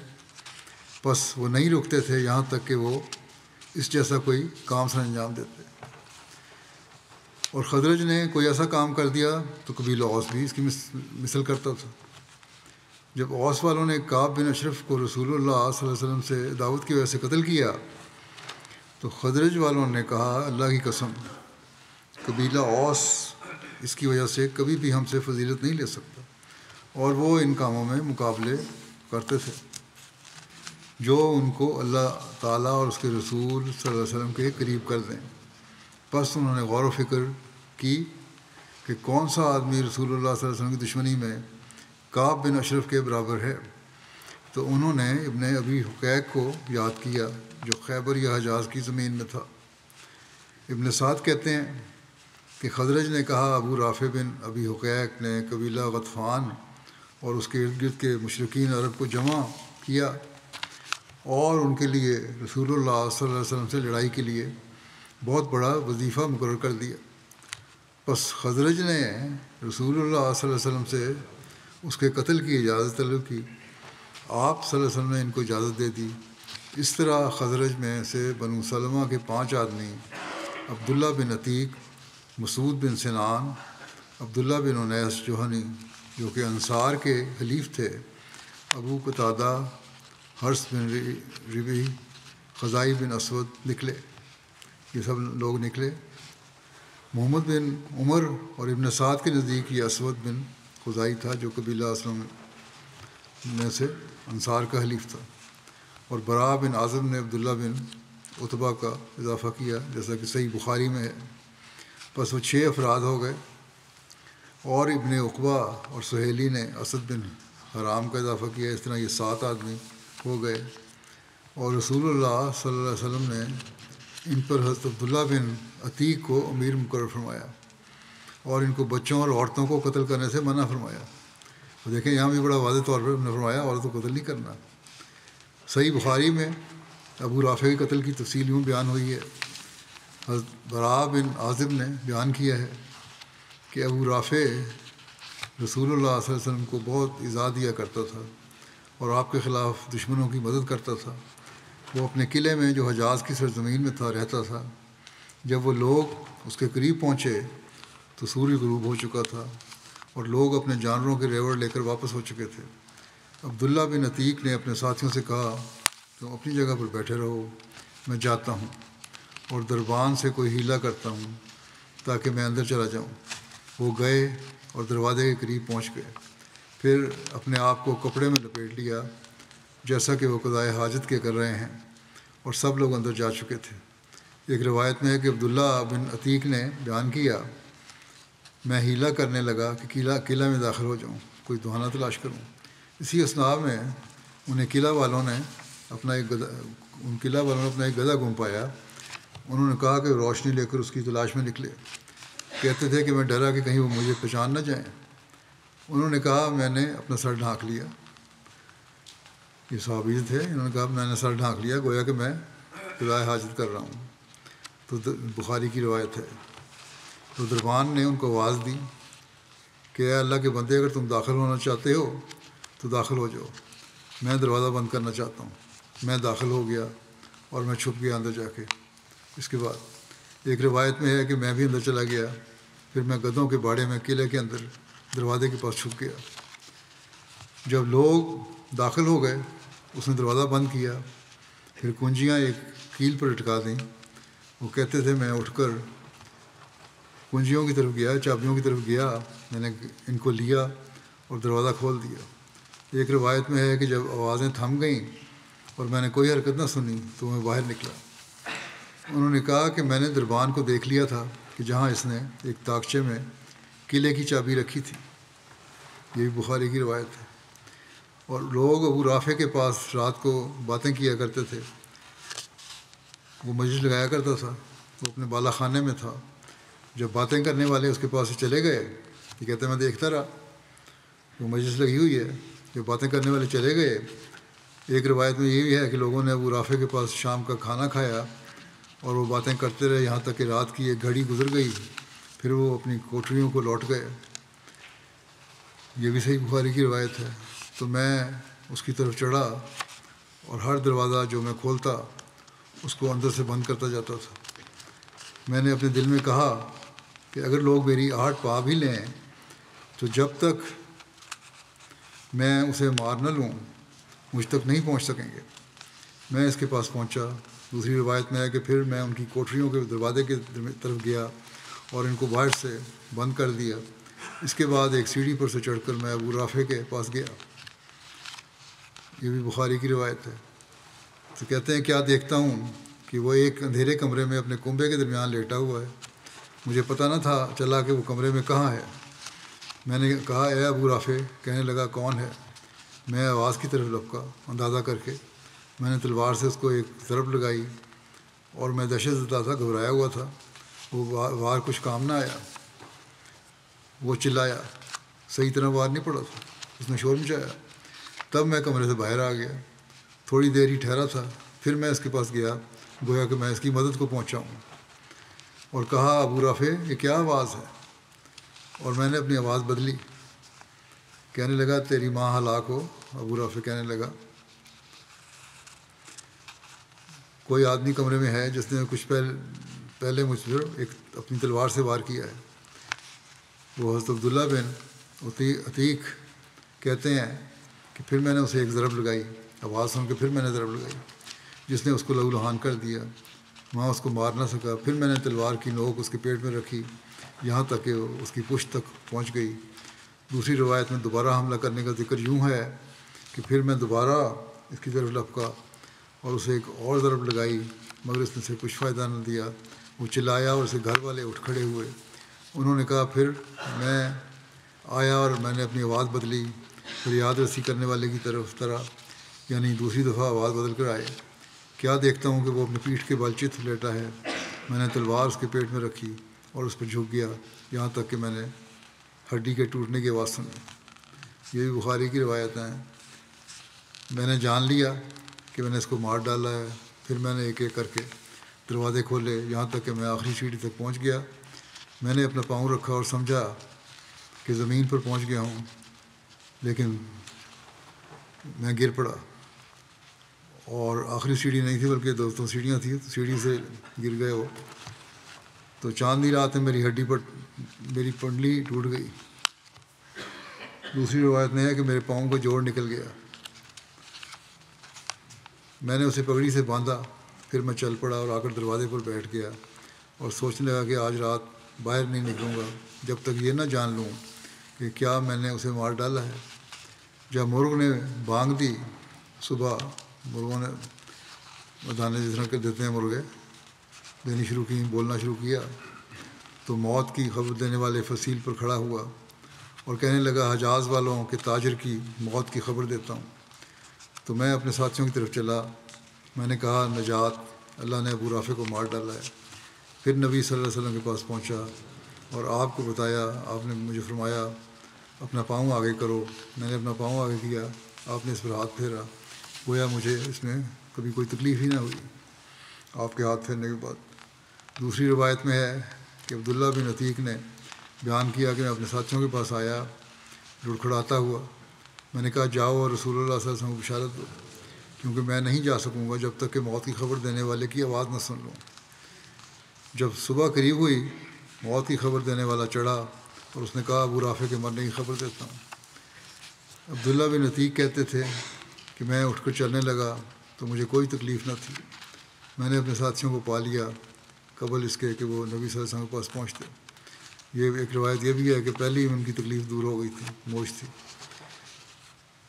بس وہ نہیں رکتے تھے یہاں تک کہ وہ اس جیسا کوئی کام سر انجام دیتے، اور خزرج نے کوئی ایسا کام کر دیا تو قبیلہ اوس بھی اس کی مثل کرتا تھا۔ جب اوس والوں نے کعب بن اشرف کو رسول اللہ صلی اللہ علیہ وسلم سے دعوت کی وجہ سے قتل کیا تو خزرج والوں نے کہا اللہ کی قسم قبیلہ اوس اس کی وجہ سے کبھی بھی ہم سے فضیلت نہیں لے سکتا، اور وہ ان کاموں میں مقابلے کرتے تھے جو ان کو اللہ تعالیٰ اور اس کے رسول صلی اللہ علیہ وسلم کے قریب کر دیں۔ بس انہوں نے غور و فکر کی کہ کون سا آدمی رسول اللہ صلی اللہ علیہ وسلم کی دشمنی میں کعب بن اشرف کے برابر ہے، تو انہوں نے ابن ابی حقیق کو یاد کیا جو خیبر یا حجاز کی زمین میں تھا۔ ابن سعد کہتے ہیں کہ خزرج نے کہا ابو رافع بن ابی حقیق نے قبیلہ غطفان اور اس کے ارد گرد کے مشرکین عرب کو جمع کیا اور ان کے لیے رسول اللہ صلی اللہ علیہ وسلم سے لڑائی کے لیے بہت بڑا وظیفہ مقرر کر دیا۔ بس خزرج نے رسول اللہ صلی اللہ علیہ وسلم سے اس کے قتل کی اجازت طلب کی، آپ صلی اللہ علیہ وسلم نے ان کو اجازت دے دی۔ اس طرح خزرج میں سے بنو سلمہ کے 5 آدمی عبداللہ بن عتیق، مسعود بن سنان، عبداللہ بن انیس جوہنی جو کہ انصار کے حلیف تھے، ابو قتادہ، حرث بن ربیع، خزائی بن اسود نکلے، یہ سب لوگ نکلے۔ محمد بن عمر اور ابن سعد کے نزدیک یہ اسود بن خزائی تھا جو قبیلہ اسلم میں سے انصار کا حلیف تھا، اور براء بن عازب نے عبداللہ بن عتبہ کا اضافہ کیا جیسا کہ صحیح بخاری میں ہے۔ بس وہ 6 افراد ہو گئے، اور ابن عقبہ اور سہیلی نے اسد بن حرام کا اضافہ کیا، اس طرح یہ 7 آدمی ہو گئے، اور رسول اللہ صلی اللہ علیہ وسلم نے ان پر حضرت عبداللہ بن عتیق کو امیر مقرر فرمایا اور ان کو بچوں اور عورتوں کو قتل کرنے سے منع فرمایا۔ تو دیکھیں یہاں بھی بڑا واضح طور پر فرمایا عورتوں کو قتل نہیں کرنا۔ صحیح بخاری میں ابو رافع کے قتل کی تفصیل یوں بیان ہوئی ہے، حضرت براء بن عازب نے بیان کیا ہے کہ ابو رافع رسول اللہ صلی اللہ علیہ وسلم کو بہت ایذا دیا کرتا تھا اور آپ کے خلاف دشمنوں کی مدد کرتا تھا۔ وہ اپنے قلعے میں جو حجاز کی سرزمین میں تھا رہتا تھا۔ جب وہ لوگ اس کے قریب پہنچے تو سورج غروب ہو چکا تھا اور لوگ اپنے جانوروں کے ریوڑ لے کر واپس ہو چکے تھے۔ عبداللہ بن عتیق نے اپنے ساتھیوں سے کہا تم اپنی جگہ پر بیٹھے رہو، میں جاتا ہوں اور دربان سے کوئی ہیلا کرتا ہوں تاکہ میں اندر چلا جاؤں۔ وہ گئے اور دروازے کے قریب پہنچ گئے، پھر اپنے آپ کو کپڑے میں لپیٹ لیا جیسا کہ وہ قضائے حاجت کے کر رہے ہیں، اور سب لوگ اندر جا چکے تھے۔ ایک روایت میں ہے کہ عبداللہ بن عتیق نے بیان کیا میں ہیلا کرنے لگا کہ قلعہ میں داخل ہو جاؤں، کوئی بہانہ تلاش کروں۔ اسی اثناء میں انہیں قلعہ والوں نے اپنا ایک گدھا گم پایا۔ انہوں نے کہا کہ روشنی لے کر اس کی تلاش میں نکلے۔ کہتے تھے کہ میں ڈرا کہ کہیں وہ مجھے پہچان نہ جائیں۔ انہوں نے کہا میں نے اپنا سر ڈھانک لیا، یہ صحابی تھے، انہوں نے کہا میں نے سر ڈھانک لیا گویا کہ میں قضائے حاجت کر رہا ہوں، تو بخاری کی روایت ہے۔ تو دربان نے ان کو آواز دی کہ اے اللہ کے بندے اگر تم داخل ہونا چاہتے ہو تو داخل ہو جاؤ، میں دروازہ بند کرنا چاہتا ہوں۔ میں داخل ہو گیا اور میں چھپ گیا اندر جا کے۔ اس کے بعد ایک روایت میں ہے کہ میں بھی اندر چلا گیا، پھر میں گدھوں کے باڑے میں قلعے کے اندر دروازے کے پاس چھپ گیا۔ جب لوگ داخل ہو گئے اس نے دروازہ بند کیا، پھر کنجیاں ایک کیل پر لٹکا دیں۔ وہ کہتے تھے میں اٹھ کر کنجیوں کی طرف گیا، چابیوں کی طرف گیا، میں نے ان کو لیا اور دروازہ کھول دیا۔ ایک روایت میں ہے کہ جب آوازیں تھم گئیں اور میں نے کوئی حرکت نہ سنی تو میں باہر نکلا۔ انہوں نے کہا کہ میں نے دربان کو دیکھ لیا تھا کہ جہاں اس نے ایک تاکچے میں قلعے کی چابی رکھی تھی۔ یہ بھی بخاری کی روایت ہے۔ اور لوگ ابو رافع کے پاس رات کو باتیں کیا کرتے تھے۔ وہ مجلس لگایا کرتا تھا، وہ اپنے بالا خانے میں تھا۔ جب باتیں کرنے والے اس کے پاس سے چلے گئے، یہ کہتے ہیں میں دیکھتا رہا، وہ مجلس لگی ہوئی ہے، جب باتیں کرنے والے چلے گئے۔ ایک روایت میں یہ بھی ہے کہ لوگوں نے ابو رافع کے پاس شام کا کھانا کھایا اور وہ باتیں کرتے رہے یہاں تک کہ رات کی ایک گھڑی گزر گئی، پھر وہ اپنی کوٹریوں کو لوٹ گئے۔ یہ بھی صحیح بخاری کی روایت ہے۔ تو میں اس کی طرف چڑھا اور ہر دروازہ جو میں کھولتا اس کو اندر سے بند کرتا جاتا تھا۔ میں نے اپنے دل میں کہا کہ اگر لوگ میری آہٹ پا بھی لیں تو جب تک میں اسے مار نہ لوں مجھ تک نہیں پہنچ سکیں گے۔ میں اس کے پاس پہنچا۔ دوسری روایت میں ہے کہ پھر میں ان کی کوٹریوں کے دروازے کی طرف گیا اور ان کو باہر سے بند کر دیا۔ اس کے بعد ایک سیڑھی پر سے چڑھ کر میں ابو رافع کے پاس گیا۔ یہ بھی بخاری کی روایت ہے۔ تو کہتے ہیں کیا دیکھتا ہوں کہ وہ ایک اندھیرے کمرے میں اپنے کنبے کے درمیان لیٹا ہوا ہے۔ مجھے پتہ نہ تھا چلا کہ وہ کمرے میں کہاں ہے۔ میں نے کہا اے ابو رافع۔ کہنے لگا کون ہے؟ میں آواز کی طرف لپکا اندازہ کر کے۔ میں نے تلوار سے اس کو ایک ضرب لگائی اور میں دہشت زدہ تھا، گھبرایا ہوا تھا۔ وہ وار کچھ کام نہ آیا۔ وہ چلایا، صحیح طرح وار نہیں پڑا تھا، اس نے شور مچایا۔ تب میں کمرے سے باہر آ گیا، تھوڑی دیر ہی ٹھہرا تھا، پھر میں اس کے پاس گیا گویا کہ میں اس کی مدد کو پہنچا ہوں، اور کہا ابو رافع یہ کیا آواز ہے؟ اور میں نے اپنی آواز بدلی۔ کہنے لگا تیری ماں ہلاک ہو۔ ابو رافع کہنے لگا کوئی آدمی کمرے میں ہے جس نے کچھ پہلے مجھ پر ایک اپنی تلوار سے وار کیا ہے۔ وہ حضرت عبداللہ بن عتیق کہتے ہیں کہ پھر میں نے اسے ایک ضرب لگائی، آواز سن کے پھر میں نے ضرب لگائی جس نے اس کو لہو لہان کر دیا۔ وہاں اس کو مار نہ سکا۔ پھر میں نے تلوار کی نوک اس کے پیٹ میں رکھی یہاں تک کہ اس کی پشت تک پہنچ گئی۔ دوسری روایت میں دوبارہ حملہ کرنے کا ذکر یوں ہے کہ پھر میں دوبارہ اس کی طرف لپکا اور اسے ایک اور ضرب لگائی، مگر اس نے اسے کچھ فائدہ نہ دیا۔ وہ چلایا اور اسے گھر والے اٹھ کھڑے ہوئے۔ انہوں نے کہا پھر میں آیا اور میں نے اپنی آواز بدلی، فریاد رسی کرنے والے کی طرح، یعنی دوسری دفعہ آواز بدل کر آئے۔ کیا دیکھتا ہوں کہ وہ اپنی پیٹھ کے بل چت لیٹا ہے۔ میں نے تلوار اس کے پیٹ میں رکھی اور اس پر جھک گیا یہاں تک کہ میں نے ہڈی کے ٹوٹنے کی آواز سنی۔ یہ بھی بخاری کی روایت ہیں۔ میں نے جان لیا کہ میں نے اس کو مار ڈالا ہے۔ پھر میں نے ایک ایک کر کے دروازے کھولے یہاں تک کہ میں آخری سیڑھی تک پہنچ گیا۔ میں نے اپنا پاؤں رکھا اور سمجھا کہ زمین پر پہنچ گیا ہوں، لیکن میں گر پڑا، اور آخری سیڑھی نہیں تھی بلکہ دو سیڑھیاں تھیں، تو سیڑھی سے گر گئے وہ۔ تو چاندنی رات میں میری ہڈی پر میری پنڈلی ٹوٹ گئی۔ دوسری روایت میں ہے کہ میرے پاؤں کو جوڑ نکل گیا۔ میں نے اسے پگڑی سے باندھا، پھر میں چل پڑا اور آ کر دروازے پر بیٹھ گیا اور سوچنے لگا کہ آج رات باہر نہیں نکلوں گا جب تک یہ نہ جان لوں کہ کیا میں نے اسے مار ڈالا ہے۔ جب مرغ نے بانگ دی صبح، مرغوں نے دانے جس طرح کے دیتے ہیں مرغے دینی شروع کی، بولنا شروع کیا، تو موت کی خبر دینے والے فصیل پر کھڑا ہوا اور کہنے لگا حجاز والوں کے تاجر کی موت کی خبر دیتا ہوں۔ تو میں اپنے ساتھیوں کی طرف چلا۔ میں نے کہا نجات، اللہ نے ابو رافع کو مار ڈالا ہے۔ پھر نبی صلی اللہ علیہ وسلم کے پاس پہنچا اور آپ کو بتایا۔ آپ نے مجھے فرمایا اپنا پاؤں آگے کرو۔ میں نے اپنا پاؤں آگے کیا، آپ نے اس پر ہاتھ پھیرا، گویا مجھے اس میں کبھی کوئی تکلیف ہی نہ ہوئی آپ کے ہاتھ پھیرنے کے بعد۔ دوسری روایت میں ہے کہ عبداللہ بن عتیق نے بیان کیا کہ میں اپنے ساتھیوں کے پاس آیا لڑکھڑاتا ہوا۔ میں نے کہا جاؤ اور رسول اللہ صلی اللہ علیہ وسلم کو بشارت دو، کیونکہ میں نہیں جا سکوں گا جب تک کہ موت کی خبر دینے والے کی آواز نہ سن لوں۔ جب صبح قریب ہوئی، موت کی خبر دینے والا چڑھا اور اس نے کہا ابو رافع کے مرنے کی خبر دیتا ہوں۔ عبداللہ بن عتیق کہتے تھے کہ میں اٹھ کر چلنے لگا تو مجھے کوئی تکلیف نہ تھی۔ میں نے اپنے ساتھیوں کو پا لیا قبل اس کے کہ وہ نبی صلی اللہ علیہ وسلم کے پاس پہنچتے۔ یہ ایک روایت یہ بھی ہے کہ پہلے ہی ان کی تکلیف دور ہو گئی تھی، موج تھی۔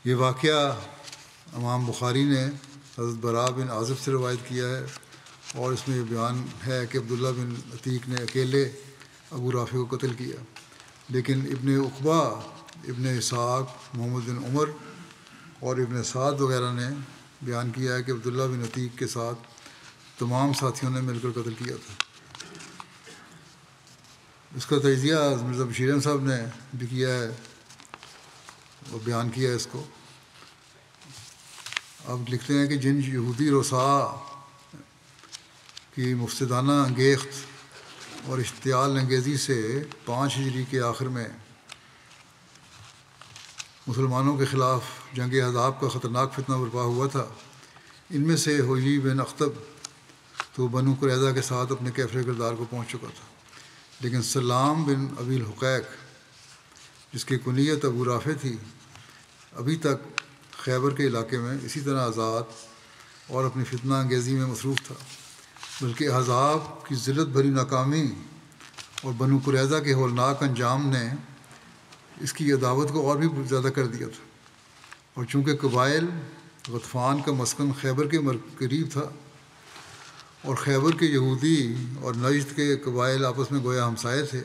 یہ واقعہ امام بخاری نے حضرت براء بن عازب سے روایت کیا ہے، اور اس میں یہ بیان ہے کہ عبداللہ بن عتیق نے اکیلے ابو رافع کو قتل کیا، لیکن ابن عقبہ، ابن اسحاق، محمد بن عمر اور ابن سعد وغیرہ نے بیان کیا ہے کہ عبداللہ بن عتیق کے ساتھ تمام ساتھیوں نے مل کر قتل کیا تھا۔ اس کا تجزیہ مرزا بشیر احمد صاحب نے بھی کیا ہے اور بیان کیا ہے اس کو۔ اب لکھتے ہیں کہ جن یہودی رسا کی مفسدانہ انگیخت اور اشتعال انگیزی سے 5 ہجری کے آخر میں مسلمانوں کے خلاف جنگ احزاب کا خطرناک فتنہ برپا ہوا تھا، ان میں سے حویلی بن اخطب تو بنو قریظہ کے ساتھ اپنے کیفر کردار کو پہنچ چکا تھا، لیکن سلام بن ابی الحقیق جس کی کنیت ابو رافع تھی ابھی تک خیبر کے علاقے میں اسی طرح آزاد اور اپنی فتنہ انگیزی میں مصروف تھا، بلکہ احزاب کی ذلت بھری ناکامی اور بنو قریظہ کے ہولناک انجام نے اس کی عداوت کو اور بھی زیادہ کر دیا تھا، اور چونکہ قبائل غطفان کا مسکن خیبر کے قریب تھا اور خیبر کے یہودی اور نجد کے قبائل آپس میں گویا ہمسائے تھے،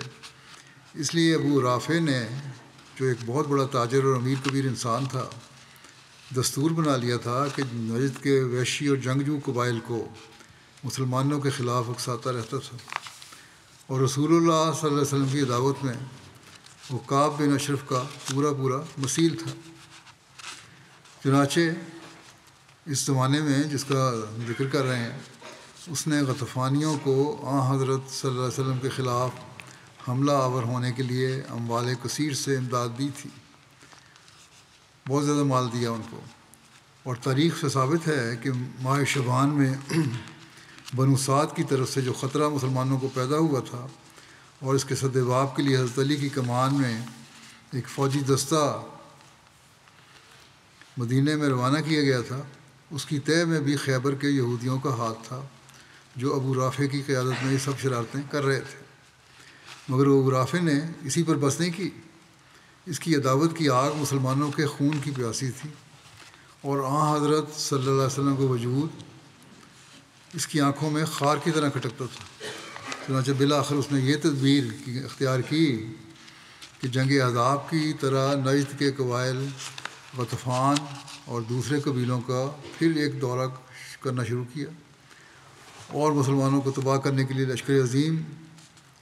اس لیے ابو رافع نے جو ایک بہت بڑا تاجر اور امیر کبیر انسان تھا دستور بنا لیا تھا کہ نجد کے وحشی اور جنگجو قبائل کو مسلمانوں کے خلاف اکساتا رہتا تھا، اور رسول اللہ صلی اللہ علیہ وسلم کی دعوت میں وہ کعب بن اشرف کا پورا مثیل تھا۔ چنانچہ اس زمانے میں جس کا ذکر کر رہے ہیں اس نے غطفانیوں کو حضرت صلی اللہ علیہ وسلم کے خلاف حملہ آور ہونے کے لیے اموال کثیر سے امداد دی تھی، بہت زیادہ مال دیا ان کو، اور تاریخ سے ثابت ہے کہ ماہ شعبان میں بنو سعد کی طرف سے جو خطرہ مسلمانوں کو پیدا ہوا تھا اور اس کے سدباب کے لیے حضرت علی کی کمان میں ایک فوجی دستہ مدینہ میں روانہ کیا گیا تھا، اس کی طے میں بھی خیبر کے یہودیوں کا ہاتھ تھا جو ابو رافع کی قیادت میں یہ سب شرارتیں کر رہے تھے، مگر ابو رافع نے اسی پر بس نہیں کی، اس کی عداوت کی آگ مسلمانوں کے خون کی پیاسی تھی، اور حضرت صلی اللہ علیہ وسلم کا وجود اس کی آنکھوں میں خار کی طرح کھٹکتا تھا۔ چنانچہ بالآخر اس نے یہ تدبیر اختیار کی کہ جنگ احزاب کی طرح نجد کے قبائل غطفان اور دوسرے قبیلوں کا پھر ایک دورہ کرنا شروع کیا اور مسلمانوں کو تباہ کرنے کے لیے لشکر عظیم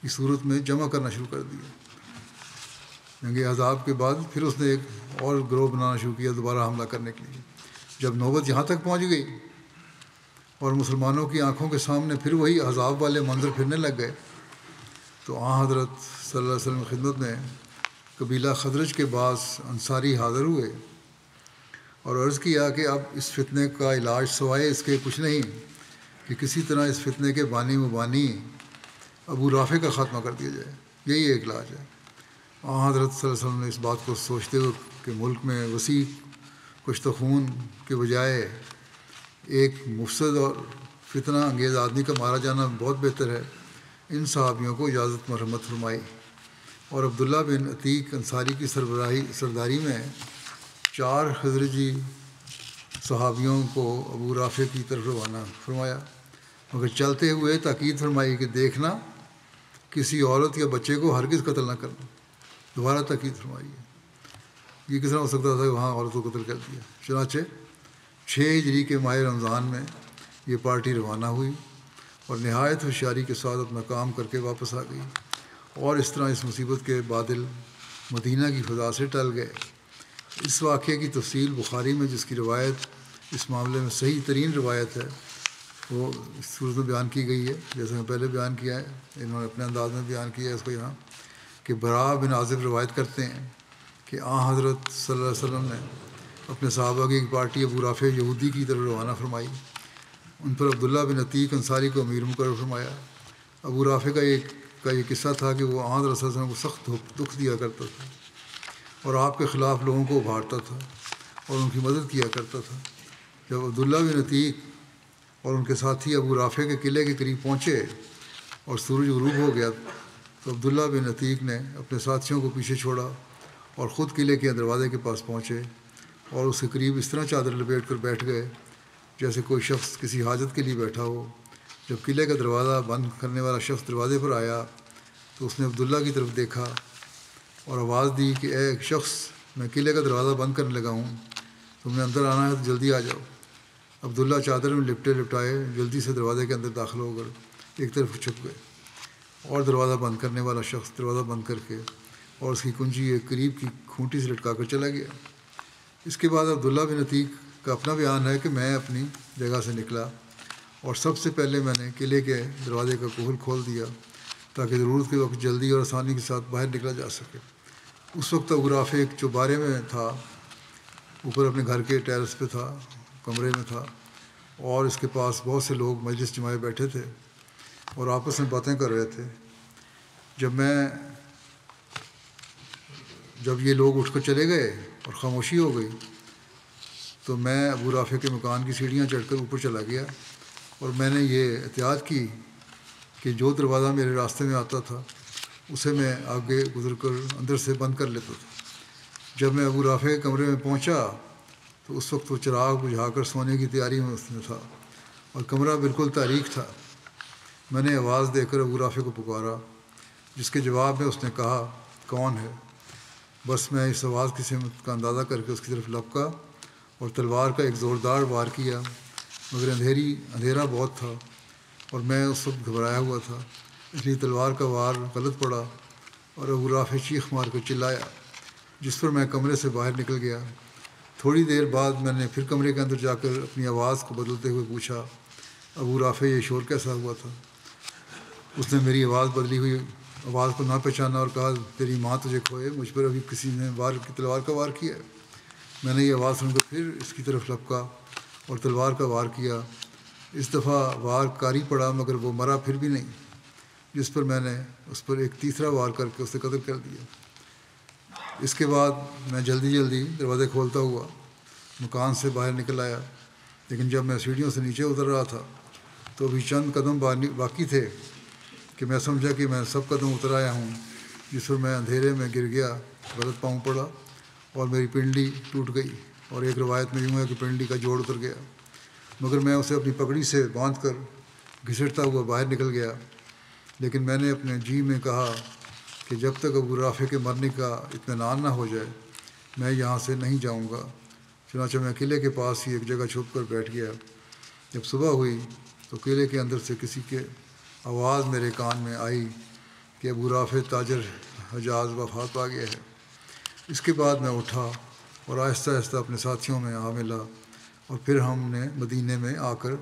کی صورت میں جمع کرنا شروع کر دیا۔ جنگ احزاب کے بعد پھر اس نے ایک اور گروہ بنانا شروع کیا دوبارہ حملہ کرنے کے لیے۔ جب نوبت یہاں تک پہنچ گئی اور مسلمانوں کی آنکھوں کے سامنے پھر وہی احزاب والے منظر پھرنے لگ گئے تو حضرت صلی اللہ علیہ وسلم کی خدمت میں قبیلہ خزرج کے بعض انصاری حاضر ہوئے اور عرض کیا کہ اب اس فتنے کا علاج سوائے اس کے کچھ نہیں کہ کسی طرح اس فتنے کے بانی مبانی ابو رافع کا خاتمہ کر دیا جائے، یہی ایک علاج ہے۔ حضرت صلی اللہ علیہ وسلم نے اس بات کو سوچتے ہوئے کہ ملک میں وسیع کشت و خون کے بجائے ایک مفسد اور فتنہ انگیز آدمی کا مارا جانا بہت بہتر ہے، ان صحابیوں کو اجازت مرحمت فرمائی، اور عبداللہ بن عتیق انصاری کی سرداری میں 4 خزرجی صحابیوں کو ابو رافع کی طرف روانہ فرمایا، مگر چلتے ہوئے تاکید فرمائی کہ دیکھنا کسی عورت یا بچے کو ہرگز قتل نہ کرنا۔ دوبارہ تاکید فرمائی ہے، یہ کس طرح ہو سکتا تھا کہ وہاں عورت کو قتل کر دیا۔ چنانچہ 6 ہجری کے ماہ رمضان میں یہ پارٹی روانہ ہوئی اور نہایت ہوشیاری کے ساتھ اپنا کام کر کے واپس آ گئی، اور اس طرح اس مصیبت کے بادل مدینہ کی فضا سے ٹل گئے۔ اس واقعے کی تفصیل بخاری میں جس کی روایت اس معاملے میں صحیح ترین روایت ہے وہ اس صورت میں بیان کی گئی ہے، جیسے میں پہلے بیان کیا ہے، انہوں نے اپنے انداز میں بیان کیا ہے اس کو یہاں، کہ براء بن عازب روایت کرتے ہیں کہ حضرت صلی اللہ علیہ وسلم نے اپنے صحابہ کی ایک پارٹی ابو رافع یہودی کی طرف روانہ فرمائی، ان پر عبداللہ بن عتیق انصاری کو امیر مقرر فرمایا۔ ابو رافع کا یہ قصہ تھا کہ وہ حضرت صلی اللہ علیہ وسلم کو سخت دکھ دیا کرتا تھا اور آپ کے خلاف لوگوں کو ابھارتا تھا اور ان کی مدد کیا کرتا تھا۔ جب عبداللہ بن عتیق اور ان کے ساتھی ابو رافع کے قلعے کے قریب پہنچے اور سورج غروب ہو گیا تو عبداللہ بن عتیق نے اپنے ساتھیوں کو پیچھے چھوڑا اور خود قلعے کے دروازے کے پاس پہنچے۔ اور اس کے قریب اس طرح چادر لپیٹ کر بیٹھ گئے جیسے کوئی شخص کسی حاجت کے لیے بیٹھا ہو۔ جب قلعے کا دروازہ بند کرنے والا شخص دروازے پر آیا تو اس نے عبداللہ کی طرف دیکھا اور آواز دی کہ اے شخص، میں قلعے کا دروازہ بند کرنے لگا ہوں، تم نے اندر آنا ہے تو جلدی آ جاؤ۔ عبداللہ چادر میں لپٹے لپٹائے جلدی سے دروازے کے اندر داخل ہو کر ایک طرف چھپ گئے، اور دروازہ بند کرنے والا شخص دروازہ بند کر کے اور اس کی کنجی ایک قریب کی کھونٹی سے لٹکا کر چلا گیا۔ اس کے بعد عبداللہ بن عتیق کا اپنا بیان ہے کہ میں اپنی جگہ سے نکلا اور سب سے پہلے میں نے قلعے کے دروازے کا قفل کھول دیا تاکہ ضرورت کے وقت جلدی اور آسانی کے ساتھ باہر نکلا جا سکے۔ اس وقت ابو رافع ایک چوبارے میں تھا، اوپر اپنے گھر کے ٹیرس پہ تھا، کمرے میں تھا، اور اس کے پاس بہت سے لوگ مجلس جمائے بیٹھے تھے اور آپس میں باتیں کر رہے تھے۔ جب یہ لوگ اٹھ کر چلے گئے اور خاموشی ہو گئی تو میں ابو رافع کے مکان کی سیڑھیاں چڑھ کر اوپر چلا گیا اور میں نے یہ احتیاط کی کہ جو دروازہ میرے راستے میں آتا تھا اسے میں آگے گزر کر اندر سے بند کر لیتا تھا۔ جب میں ابو رافع کے کمرے میں پہنچا تو اس وقت وہ چراغ بجھا کر سونے کی تیاری میں اس میں تھا اور کمرہ بالکل تاریک تھا۔ میں نے آواز دے کر ابو رافع کو پکارا، جس کے جواب میں اس نے کہا، کون ہے؟ بس میں اس آواز کی سمت کا اندازہ کر کے اس کی طرف لپکا اور تلوار کا ایک زوردار وار کیا، مگر اندھیرا بہت تھا اور میں اس وقت گھبرایا ہوا تھا، اس لیے تلوار کا وار غلط پڑا اور ابو رافع چیخ مار کر چلایا، جس پر میں کمرے سے باہر نکل گیا۔ تھوڑی دیر بعد میں نے پھر کمرے کے اندر جا کر اپنی آواز کو بدلتے ہوئے پوچھا، ابو رافع یہ شور کیسا ہوا تھا؟ اس نے میری آواز بدلی ہوئی آواز کو نہ پہچانا اور کہا، تیری ماں تجھے کھوئے، مجھ پر ابھی کسی نے تلوار کا وار کیا ہے۔ میں نے یہ آواز سن کر پھر اس کی طرف لپکا اور تلوار کا وار کیا۔ اس دفعہ وار کاری پڑا مگر وہ مرا پھر بھی نہیں، جس پر میں نے اس پر ایک تیسرا وار کر کے اسے قتل کر دیا۔ اس کے بعد میں جلدی دروازے کھولتا ہوا مکان سے باہر نکل آیا، لیکن جب میں سیڑھیوں سے نیچے اتر رہا تھا تو ابھی چند قدم باقی تھے کہ میں سمجھا کہ میں سب قدم اتر آیا ہوں، جس پر میں اندھیرے میں گر گیا، غلط پاؤں پڑا اور میری پنڈلی ٹوٹ گئی، اور ایک روایت میں یوں ہے کہ پنڈلی کا جوڑ اتر گیا، مگر میں اسے اپنی پگڑی سے باندھ کر گھسٹتا ہوا باہر نکل گیا۔ لیکن میں نے اپنے جی میں کہا کہ جب تک ابو رافع کے مرنے کا اطمینان نہ ہو جائے میں یہاں سے نہیں جاؤں گا۔ چنانچہ میں قلعے کے پاس ہی ایک جگہ چھپ کر بیٹھ گیا۔ جب صبح ہوئی تو قلعے کے اندر سے کسی کے آواز میرے کان میں آئی کہ ابو رافع تاجر حجاز وفات پا گیا ہے۔ اس کے بعد میں اٹھا اور آہستہ آہستہ اپنے ساتھیوں میں آ ملا، اور پھر ہم نے مدینے میں آ کر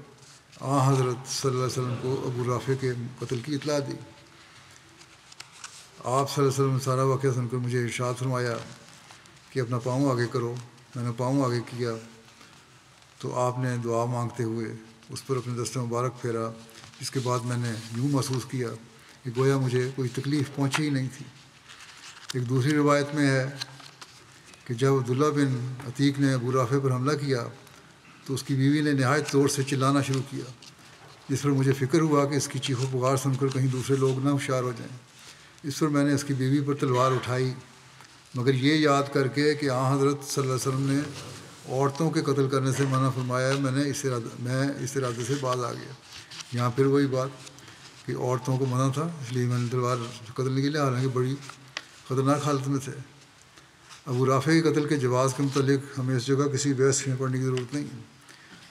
حضرت صلی اللہ علیہ وسلم کو ابو رافع کے قتل کی اطلاع دی۔ آپ صلی اللہ علیہ وسلم نے سارا واقعہ سن کر مجھے ارشاد فرمایا کہ اپنا پاؤں آگے کرو۔ میں نے پاؤں آگے کیا تو آپ نے دعا مانگتے ہوئے اس پر اپنے دست مبارک پھیرا، جس کے بعد میں نے یوں محسوس کیا کہ گویا مجھے کوئی تکلیف پہنچی ہی نہیں تھی۔ ایک دوسری روایت میں ہے کہ جب عبداللہ بن عتیق نے ابو رافع پر حملہ کیا تو اس کی بیوی نے نہایت زور سے چلانا شروع کیا، جس پر مجھے فکر ہوا کہ اس کی چیخ و پکار سن کر کہیں دوسرے لوگ نہ ہوشیار ہو جائیں۔ اس پر میں نے اس کی بیوی پر تلوار اٹھائی، مگر یہ یاد کر کے کہ حضرت صلی اللہ علیہ وسلم نے عورتوں کے قتل کرنے سے منع فرمایا ہے، میں اس ارادے سے باز آ گیا۔ یہاں پھر وہی بات کہ عورتوں کو منع تھا، اس لیے میں نے تلوار قتل نہیں کی، حالانکہ بڑی خطرناک حالت میں تھے۔ ابو رافع کے قتل کے جواز کے متعلق ہمیں اس جگہ کسی بحث میں پڑھنے کی ضرورت نہیں۔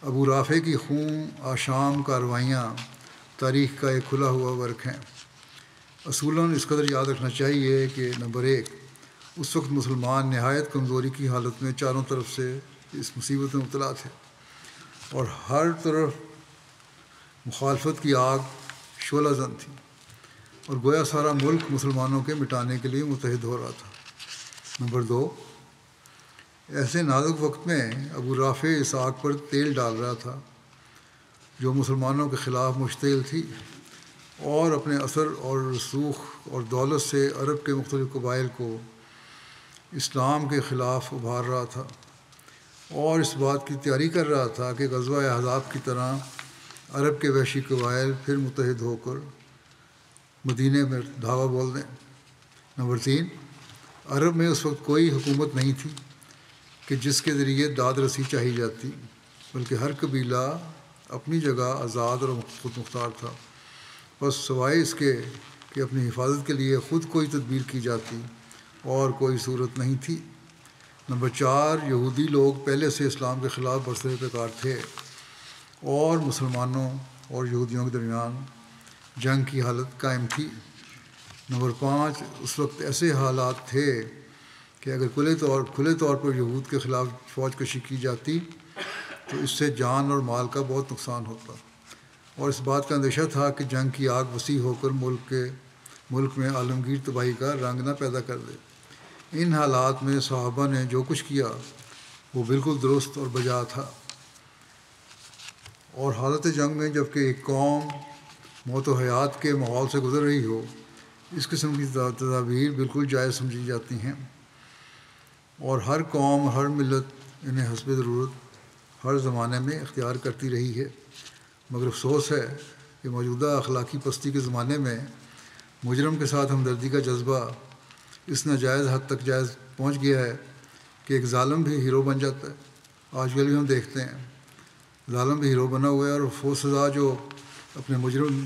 ابو رافع کی خون آشام کارروائیاں تاریخ کا ایک کھلا ہوا ورق ہیں۔ اصولاً اس قدر یاد رکھنا چاہیے کہ نمبر 1، اس وقت مسلمان نہایت کمزوری کی حالت میں چاروں طرف سے اس مصیبت میں مبتلا تھے، اور ہر طرف مخالفت کی آگ شعلہ زن تھی، اور گویا سارا ملک مسلمانوں کے مٹانے کے لیے متحد ہو رہا تھا۔ نمبر 2، ایسے نازک وقت میں ابو رافع اس آگ پر تیل ڈال رہا تھا جو مسلمانوں کے خلاف مشتعل تھی، اور اپنے اثر اور رسوخ اور دولت سے عرب کے مختلف قبائل کو اسلام کے خلاف ابھار رہا تھا، اور اس بات کی تیاری کر رہا تھا کہ غزوہ احزاب کی طرح عرب کے وحشی قبائل پھر متحد ہو کر مدینے میں دھاوا بول دیں۔ نمبر 3، عرب میں اس وقت کوئی حکومت نہیں تھی، کہ جس کے ذریعے داد رسی چاہی جاتی، بلکہ ہر قبیلہ اپنی جگہ آزاد اور خود مختار تھا، بس سوائے اس کے کہ اپنی حفاظت کے لیے خود کوئی تدبیر کی جاتی اور کوئی صورت نہیں تھی۔ نمبر 4، یہودی لوگ پہلے سے اسلام کے خلاف برسر پیکار تھے اور مسلمانوں اور یہودیوں کے درمیان جنگ کی حالت قائم تھی۔ نمبر 5، اس وقت ایسے حالات تھے کہ اگر کھلے طور پر یہود کے خلاف فوج کشی کی جاتی تو اس سے جان اور مال کا بہت نقصان ہوتا، اور اس بات کا اندیشہ تھا کہ جنگ کی آگ وسیع ہو کر ملک میں عالمگیر تباہی کا رنگ نہ پیدا کر دے۔ ان حالات میں صحابہ نے جو کچھ کیا وہ بالکل درست اور بجا تھا، اور حالت جنگ میں جب کہ ایک قوم موت و حیات کے ماحول سے گزر رہی ہو، اس قسم کی تدابیر بالکل جائز سمجھی جاتی ہیں، اور ہر قوم، ہر ملت انہیں حسب ضرورت ہر زمانے میں اختیار کرتی رہی ہے۔ مگر افسوس ہے کہ موجودہ اخلاقی پستی کے زمانے میں مجرم کے ساتھ ہمدردی کا جذبہ اس ناجائز حد تک جائز پہنچ گیا ہے کہ ایک ظالم بھی ہیرو بن جاتا ہے۔ آج کل بھی ہم دیکھتے ہیں ظالم بھی ہیرو بنا ہوا ہے، اور وہ سزا جو اپنے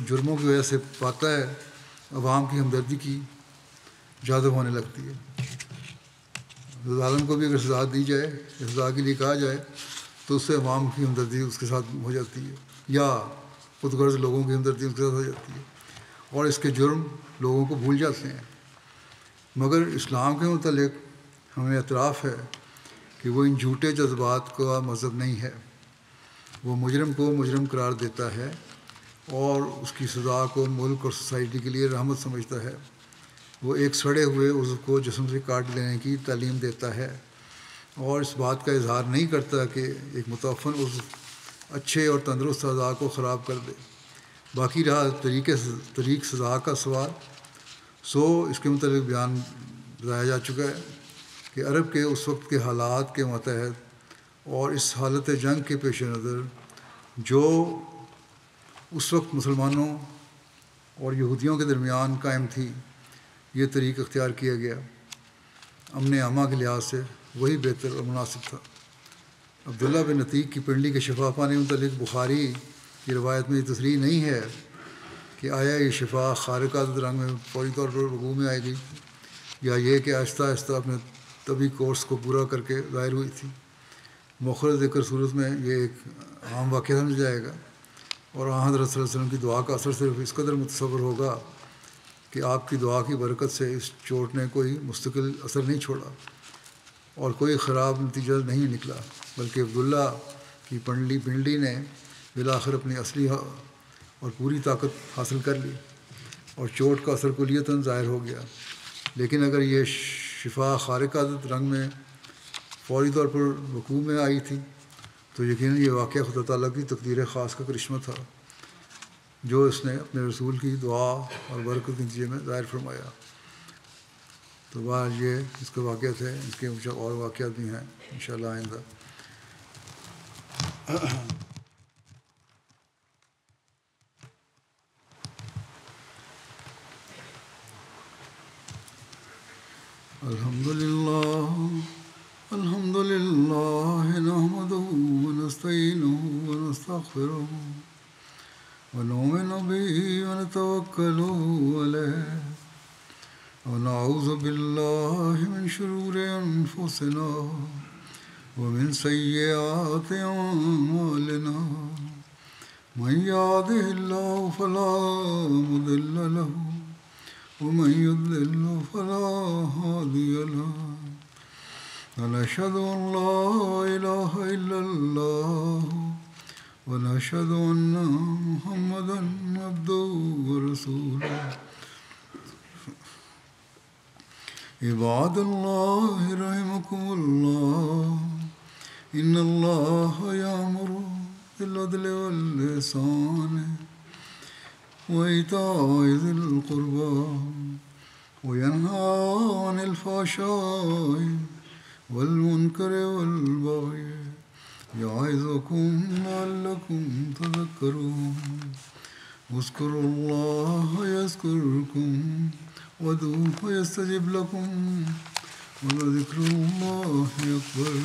جرموں کی وجہ سے پاتا ہے، عوام کی ہمدردی کی جاذب ہونے لگتی ہے۔ ظالم کو بھی اگر سزا دی جائے، سزا کے لیے کہا جائے، تو اس سے عوام کی ہمدردی اس کے ساتھ ہو جاتی ہے، یا خود غرض لوگوں کی ہمدردی اس کے ساتھ ہو جاتی ہے، اور اس کے جرم لوگوں کو بھول جاتے ہیں۔ مگر اسلام کے متعلق ہمیں اعتراف ہے کہ وہ ان جھوٹے جذبات کا مذہب نہیں ہے۔ وہ مجرم کو مجرم قرار دیتا ہے اور اس کی سزا کو ملک اور سوسائٹی کے لیے رحمت سمجھتا ہے۔ وہ ایک سڑے ہوئے عضو کو جسم سے کاٹ لینے کی تعلیم دیتا ہے، اور اس بات کا اظہار نہیں کرتا کہ ایک متعفن عضو اچھے اور تندرست اعضاء کو خراب کر دے۔ باقی رہا طریق سزا کا سوال، اس کے متعلق بیان بتایا جا چکا ہے کہ عرب کے اس وقت کے حالات کے متحد اور اس حالت جنگ کے پیش نظر جو اس وقت مسلمانوں اور یہودیوں کے درمیان قائم تھی، یہ طریق اختیار کیا گیا۔ امن عامہ کے لحاظ سے وہی بہتر اور مناسب تھا۔ عبداللہ بن عتیق کی پنڈلی کے شفا پانے متعلق بخاری کی روایت میں یہ تصریح نہیں ہے کہ آیا یہ شفا خارق عادت رنگ میں فوری طور پر وقوع میں آئے گی، یا یہ کہ آہستہ آہستہ اپنے طبی کورس کو پورا کر کے ظاہر ہوئی تھی۔ مؤخر ذکر صورت میں یہ ایک عام واقعہ سمجھ جائے گا، اور حضرت صلی اللہ علیہ وسلم کی دعا کا اثر صرف اس قدر متصور ہوگا کہ آپ کی دعا کی برکت سے اس چوٹ نے کوئی مستقل اثر نہیں چھوڑا اور کوئی خراب نتیجہ نہیں نکلا، بلکہ عبداللہ کی پنڈلی نے بالآخر اپنی اصلی اور پوری طاقت حاصل کر لی، اور چوٹ کا اثر کلیتاً ظاہر ہو گیا۔ لیکن اگر یہ شفا خارق عادت رنگ میں فوری طور پر وقوع میں آئی تھی تو یقیناً یہ واقعہ خدا تعالیٰ کی تقدیر خاص کا کرشمہ تھا، جو اس نے اپنے رسول کی دعا اور برکت کے نتیجے میں ظاہر فرمایا۔ تو بہرحال یہ اس کے واقعہ تھے، اس کے کچھ اور واقعات بھی ہیں انشاءاللہ آئندہ۔ الحمد للہ نحمده ونستعینه ونستغفره ونؤمن به ونتوکل علیہ ونعوذ باللہ من شرور انفسنا ومن سیئات اعمالنا من يهده الله فلا مضل له ومن يضلل فلا هادي له ونشهد أن لا إله إلا الله ونشهد أن محمدا عبده ورسوله عباد الله رحمكم الله إن الله يأمر بالعدل والإحسان وإيتاء ذي القربى وينهى عن الفحشاء والمنكر والبغي يعظكم لعلكم تذكرون اذكروا الله يذكركم وادعوه يستجب لكم ولذكر الله أكبر.